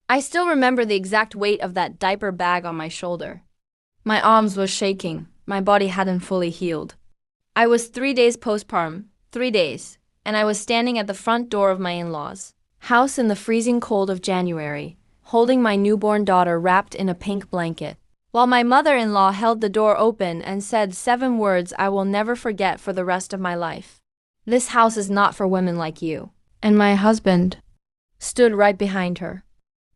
I still remember the exact weight of that diaper bag on my shoulder. My arms were shaking, my body hadn't fully healed. I was 3 days postpartum, 3 days, and I was standing at the front door of my in-laws' house in the freezing cold of January, holding my newborn daughter wrapped in a pink blanket, while my mother-in-law held the door open and said 7 words I will never forget for the rest of my life. "This house is not for women like you." And my husband stood right behind her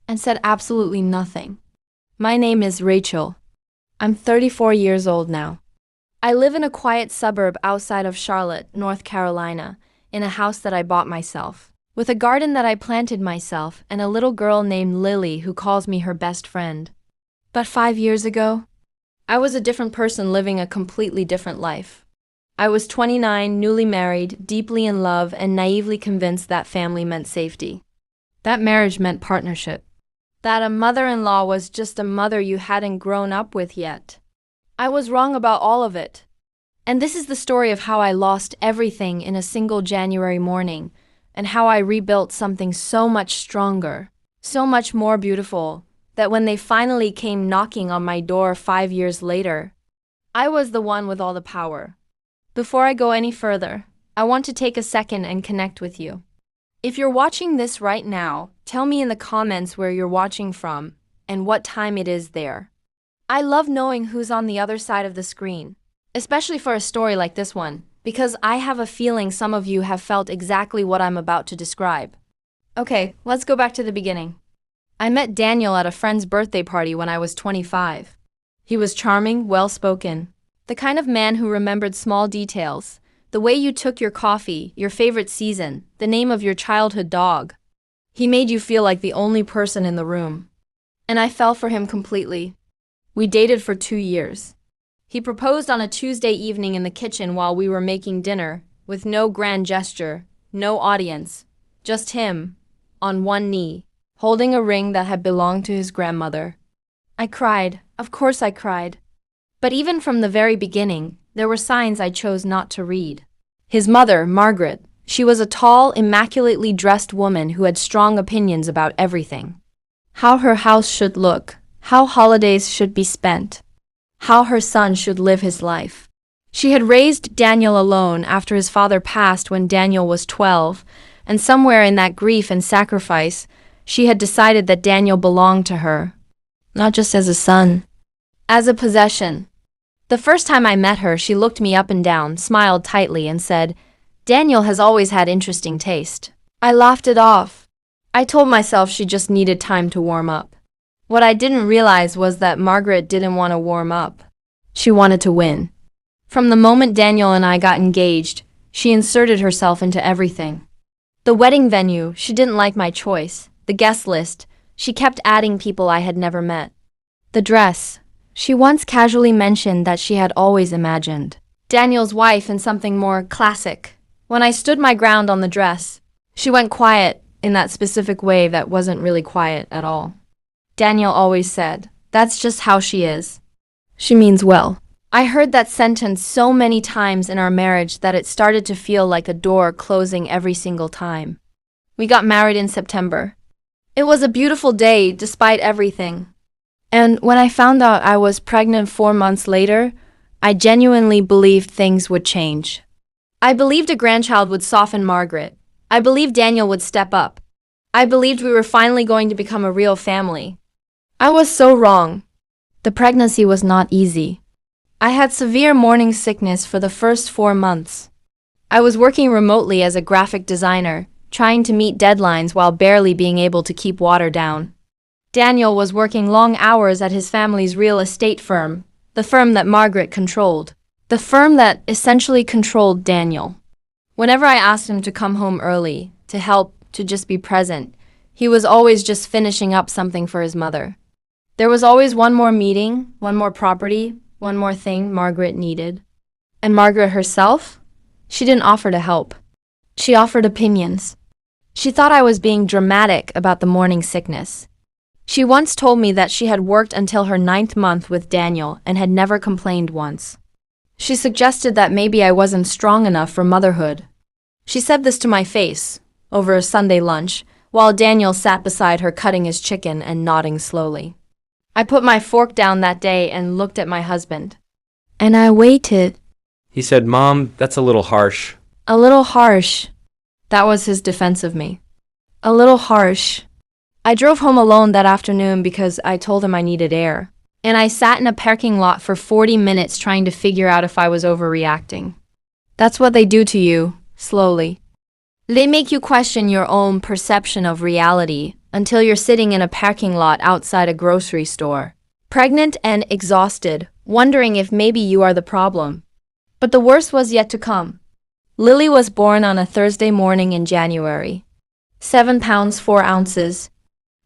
and said absolutely nothing. My name is Rachel. I'm 34 years old now. I live in a quiet suburb outside of Charlotte, North Carolina, in a house that I bought myself, with a garden that I planted myself and a little girl named Lily who calls me her best friend. But 5 years ago, I was a different person living a completely different life. I was 29, newly married, deeply in love, and naively convinced that family meant safety. That marriage meant partnership. That a mother-in-law was just a mother you hadn't grown up with yet. I was wrong about all of it. And this is the story of how I lost everything in a single January morning, and how I rebuilt something so much stronger, so much more beautiful, that when they finally came knocking on my door 5 years later, I was the one with all the power. Before I go any further, I want to take a second and connect with you. If you're watching this right now, tell me in the comments where you're watching from and what time it is there. I love knowing who's on the other side of the screen, especially for a story like this one, because I have a feeling some of you have felt exactly what I'm about to describe. Okay, let's go back to the beginning. I met Daniel at a friend's birthday party when I was 25. He was charming, well-spoken, the kind of man who remembered small details, the way you took your coffee, your favorite season, the name of your childhood dog. He made you feel like the only person in the room. And I fell for him completely. We dated for 2 years. He proposed on a Tuesday evening in the kitchen while we were making dinner, with no grand gesture, no audience, just him, on one knee, holding a ring that had belonged to his grandmother. I cried, of course I cried. But even from the very beginning, there were signs I chose not to read. His mother, Margaret, she was a tall, immaculately dressed woman who had strong opinions about everything. How her house should look, how holidays should be spent, how her son should live his life. She had raised Daniel alone after his father passed when Daniel was 12, and somewhere in that grief and sacrifice, she had decided that Daniel belonged to her, not just as a son, as a possession. The first time I met her, she looked me up and down, smiled tightly, and said, "Daniel has always had interesting taste." I laughed it off. I told myself she just needed time to warm up. What I didn't realize was that Margaret didn't want to warm up. She wanted to win. From the moment Daniel and I got engaged, she inserted herself into everything. The wedding venue, she didn't like my choice. The guest list, she kept adding people I had never met. The dress, she once casually mentioned that she had always imagined Daniel's wife in something more classic. When I stood my ground on the dress, she went quiet in that specific way that wasn't really quiet at all. Daniel always said, "That's just how she is. She means well." I heard that sentence so many times in our marriage that it started to feel like a door closing every single time. We got married in September. It was a beautiful day despite everything. And when I found out I was pregnant 4 months later, I genuinely believed things would change. I believed a grandchild would soften Margaret. I believed Daniel would step up. I believed we were finally going to become a real family. I was so wrong. The pregnancy was not easy. I had severe morning sickness for the first 4 months. I was working remotely as a graphic designer, trying to meet deadlines while barely being able to keep water down. Daniel was working long hours at his family's real estate firm, the firm that Margaret controlled, the firm that essentially controlled Daniel. Whenever I asked him to come home early, to help, to just be present, he was always just finishing up something for his mother. There was always one more meeting, one more property, one more thing Margaret needed. And Margaret herself? She didn't offer to help. She offered opinions. She thought I was being dramatic about the morning sickness. She once told me that she had worked until her 9th month with Daniel and had never complained once. She suggested that maybe I wasn't strong enough for motherhood. She said this to my face, over a Sunday lunch, while Daniel sat beside her cutting his chicken and nodding slowly. I put my fork down that day and looked at my husband. And I waited. He said, "Mom, that's a little harsh." A little harsh. That was his defense of me. A little harsh. I drove home alone that afternoon because I told him I needed air. And I sat in a parking lot for 40 minutes trying to figure out if I was overreacting. That's what they do to you, slowly. They make you question your own perception of reality until you're sitting in a parking lot outside a grocery store, pregnant and exhausted, wondering if maybe you are the problem. But the worst was yet to come. Lily was born on a Thursday morning in January. 7 pounds 4 ounces.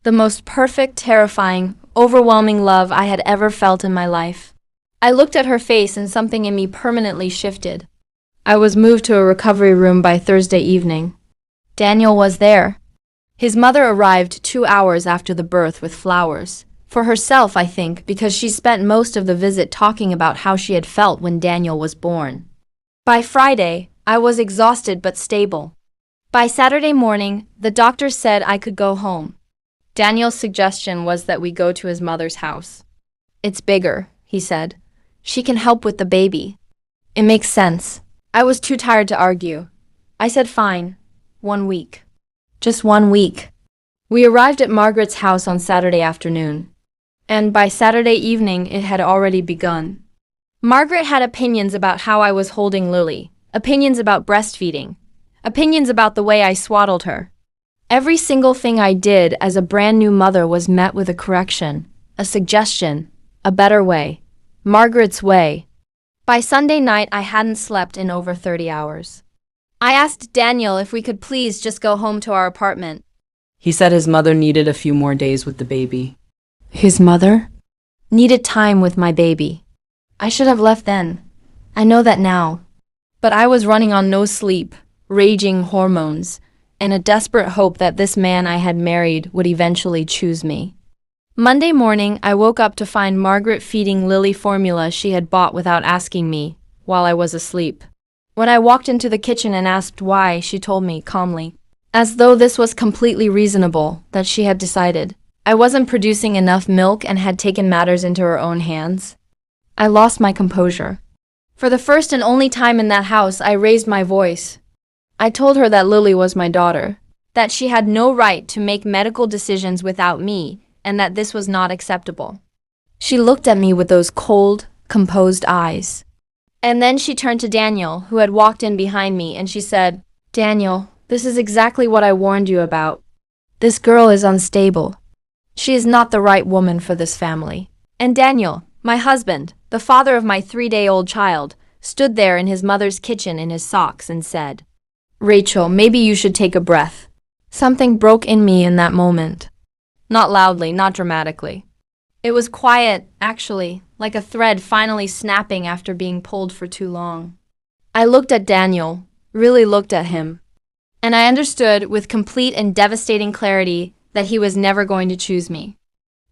The most perfect, terrifying, overwhelming love I had ever felt in my life. I looked at her face and something in me permanently shifted. I was moved to a recovery room by Thursday evening. Daniel was there. His mother arrived 2 hours after the birth with flowers. For herself, I think, because she spent most of the visit talking about how she had felt when Daniel was born. By Friday, I was exhausted but stable. By Saturday morning, the doctor said I could go home. Daniel's suggestion was that we go to his mother's house. It's bigger, he said. She can help with the baby. It makes sense. I was too tired to argue. I said fine. 1 week. Just 1 week. We arrived at Margaret's house on Saturday afternoon. And by Saturday evening, it had already begun. Margaret had opinions about how I was holding Lily, opinions about breastfeeding, opinions about the way I swaddled her. Every single thing I did as a brand new mother was met with a correction, a suggestion, a better way. Margaret's way. By Sunday night, I hadn't slept in over 30 hours. I asked Daniel if we could please just go home to our apartment. He said his mother needed a few more days with the baby. His mother? Needed time with my baby. I should have left then. I know that now. But I was running on no sleep, raging hormones, and a desperate hope that this man I had married would eventually choose me. Monday morning, I woke up to find Margaret feeding Lily formula she had bought without asking me, while I was asleep. When I walked into the kitchen and asked why, she told me calmly, as though this was completely reasonable, that she had decided. I wasn't producing enough milk and had taken matters into her own hands. I lost my composure. For the first and only time in that house, I raised my voice. I told her that Lily was my daughter, that she had no right to make medical decisions without me, and that this was not acceptable. She looked at me with those cold, composed eyes. And then she turned to Daniel, who had walked in behind me, and she said, "Daniel, this is exactly what I warned you about. This girl is unstable. She is not the right woman for this family." And Daniel, my husband, the father of my 3-day-old child, stood there in his mother's kitchen in his socks and said, "Rachel, maybe you should take a breath." Something broke in me in that moment. Not loudly, not dramatically. It was quiet, actually, like a thread finally snapping after being pulled for too long. I looked at Daniel, really looked at him, and I understood with complete and devastating clarity that he was never going to choose me.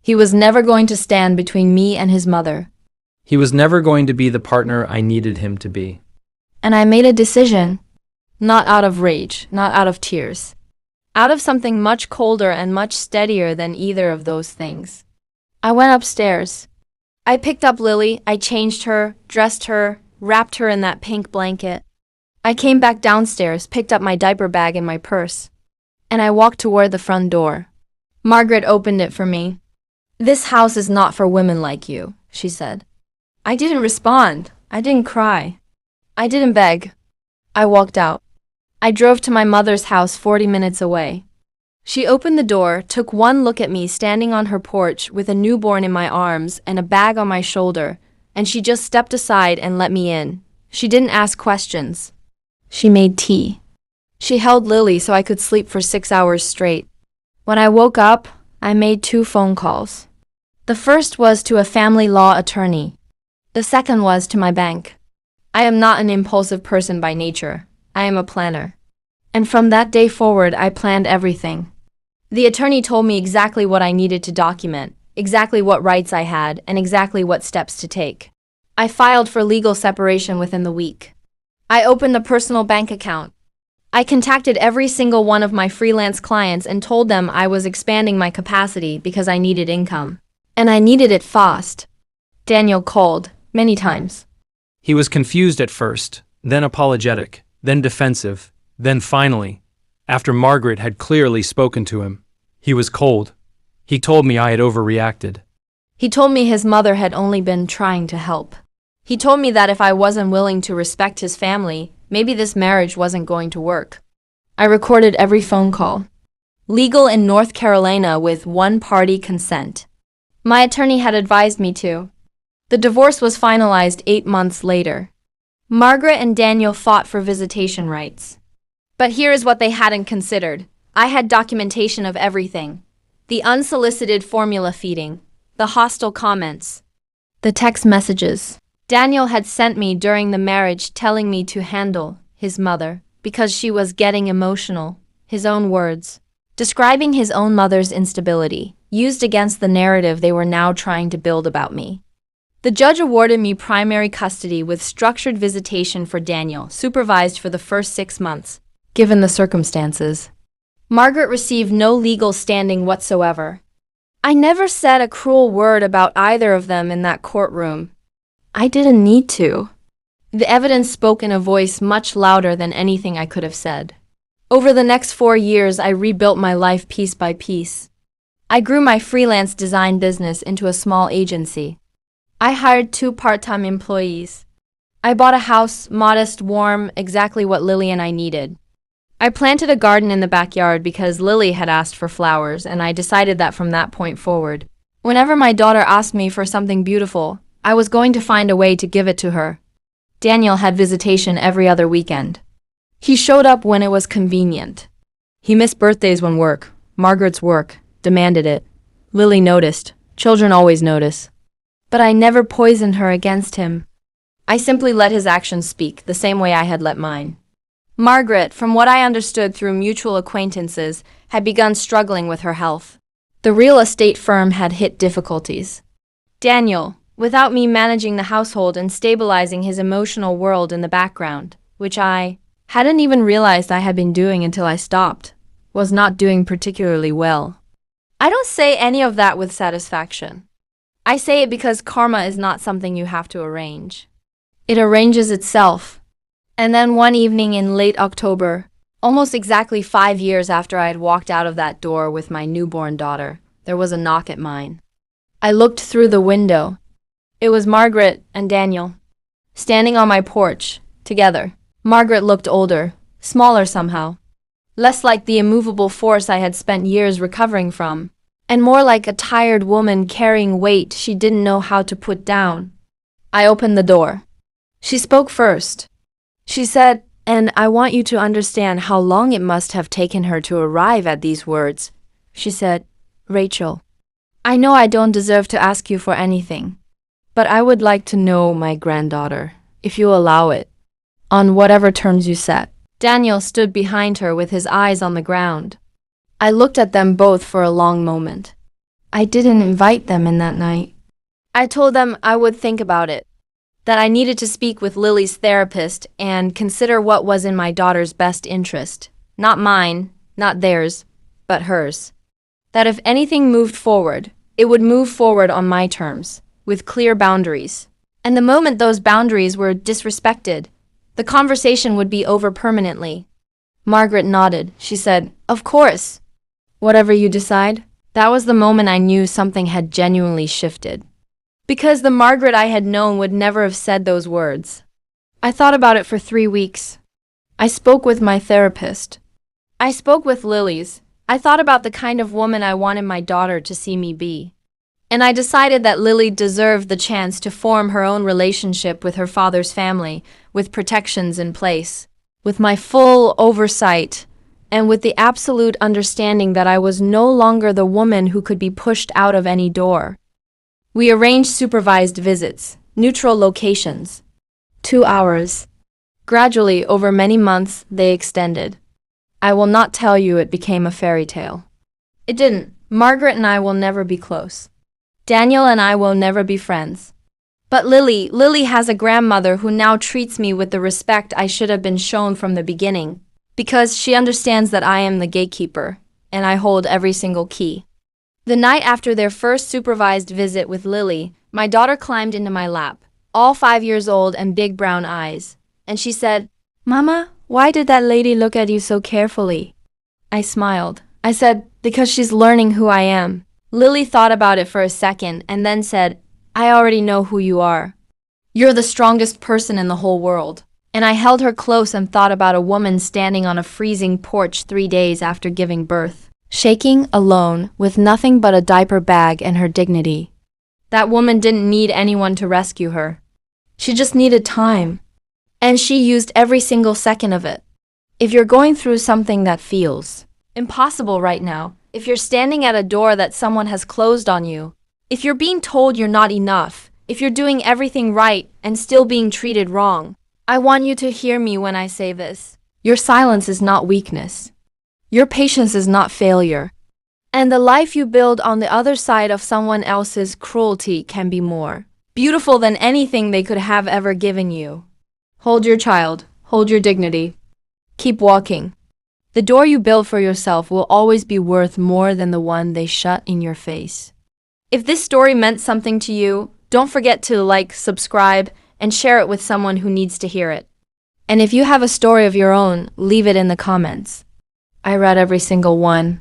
He was never going to stand between me and his mother. He was never going to be the partner I needed him to be. And I made a decision, not out of rage, not out of tears, out of something much colder and much steadier than either of those things. I went upstairs. I picked up Lily, I changed her, dressed her, wrapped her in that pink blanket. I came back downstairs, picked up my diaper bag and my purse, and I walked toward the front door. Margaret opened it for me. "This house is not for women like you," she said. I didn't respond. I didn't cry. I didn't beg. I walked out. I drove to my mother's house 40 minutes away. She opened the door, took one look at me standing on her porch with a newborn in my arms and a bag on my shoulder, and she just stepped aside and let me in. She didn't ask questions. She made tea. She held Lily so I could sleep for 6 hours straight. When I woke up, I made 2 phone calls. The first was to a family law attorney. The second was to my bank. I am not an impulsive person by nature. I am a planner. And from that day forward, I planned everything. The attorney told me exactly what I needed to document, exactly what rights I had, and exactly what steps to take. I filed for legal separation within the week. I opened a personal bank account. I contacted every single one of my freelance clients and told them I was expanding my capacity because I needed income. And I needed it fast. Daniel called, many times. He was confused at first, then apologetic, then defensive, then finally, after Margaret had clearly spoken to him, he was cold. He told me I had overreacted. He told me his mother had only been trying to help. He told me that if I wasn't willing to respect his family, maybe this marriage wasn't going to work. I recorded every phone call. Legal in North Carolina with one-party consent. My attorney had advised me to. The divorce was finalized 8 months later. Margaret and Daniel fought for visitation rights. But here is what they hadn't considered. I had documentation of everything. The unsolicited formula feeding, the hostile comments, the text messages Daniel had sent me during the marriage telling me to handle his mother because she was getting emotional, his own words, describing his own mother's instability, used against the narrative they were now trying to build about me. The judge awarded me primary custody with structured visitation for Daniel, supervised for the first 6 months, given the circumstances. Margaret received no legal standing whatsoever. I never said a cruel word about either of them in that courtroom. I didn't need to. The evidence spoke in a voice much louder than anything I could have said. Over the next 4 years, I rebuilt my life piece by piece. I grew my freelance design business into a small agency. I hired 2 part-time employees. I bought a house, modest, warm, exactly what Lily and I needed. I planted a garden in the backyard because Lily had asked for flowers, and I decided that from that point forward, whenever my daughter asked me for something beautiful, I was going to find a way to give it to her. Daniel had visitation every other weekend. He showed up when it was convenient. He missed birthdays when Margaret's work, demanded it. Lily noticed. Children always notice. But I never poisoned her against him. I simply let his actions speak, the same way I had let mine. Margaret, from what I understood through mutual acquaintances, had begun struggling with her health. The real estate firm had hit difficulties. Daniel, without me managing the household and stabilizing his emotional world in the background, which I hadn't even realized I had been doing until I stopped, was not doing particularly well. I don't say any of that with satisfaction. I say it because karma is not something you have to arrange. It arranges itself. And then one evening in late October, almost exactly 5 years after I had walked out of that door with my newborn daughter, there was a knock at mine. I looked through the window. It was Margaret and Daniel, standing on my porch, together. Margaret looked older, smaller somehow, less like the immovable force I had spent years recovering from, and more like a tired woman carrying weight she didn't know how to put down. I opened the door. She spoke first. She said, and I want you to understand how long it must have taken her to arrive at these words. She said, Rachel, I know I don't deserve to ask you for anything, but I would like to know my granddaughter, if you allow it, on whatever terms you set. Daniel stood behind her with his eyes on the ground. I looked at them both for a long moment. I didn't invite them in that night. I told them I would think about it, that I needed to speak with Lily's therapist and consider what was in my daughter's best interest. Not mine, not theirs, but hers. That if anything moved forward, it would move forward on my terms, with clear boundaries. And the moment those boundaries were disrespected, the conversation would be over permanently. Margaret nodded. She said, Of course. Whatever you decide. That was the moment I knew something had genuinely shifted. Because the Margaret I had known would never have said those words. I thought about it for 3 weeks. I spoke with my therapist. I spoke with Lily's. I thought about the kind of woman I wanted my daughter to see me be. And I decided that Lily deserved the chance to form her own relationship with her father's family, with protections in place, with my full oversight, and with the absolute understanding that I was no longer the woman who could be pushed out of any door. We arranged supervised visits, neutral locations. 2 hours. Gradually, over many months, they extended. I will not tell you it became a fairy tale. It didn't. Margaret and I will never be close. Daniel and I will never be friends. But Lily has a grandmother who now treats me with the respect I should have been shown from the beginning. Because she understands that I am the gatekeeper, and I hold every single key. The night after their first supervised visit with Lily, my daughter climbed into my lap, all 5 years old and big brown eyes, and she said, "Mama, why did that lady look at you so carefully?" I smiled. I said, "Because she's learning who I am." Lily thought about it for a second and then said, "I already know who you are. You're the strongest person in the whole world." And I held her close and thought about a woman standing on a freezing porch 3 days after giving birth, shaking, alone, with nothing but a diaper bag and her dignity. That woman didn't need anyone to rescue her. She just needed time. And she used every single second of it. If you're going through something that feels impossible right now, if you're standing at a door that someone has closed on you, if you're being told you're not enough, if you're doing everything right and still being treated wrong, I want you to hear me when I say this. Your silence is not weakness. Your patience is not failure. And the life you build on the other side of someone else's cruelty can be more beautiful than anything they could have ever given you. Hold your child. Hold your dignity. Keep walking. The door you build for yourself will always be worth more than the one they shut in your face. If this story meant something to you, don't forget to like, subscribe, and share it with someone who needs to hear it. And if you have a story of your own, leave it in the comments. I read every single one.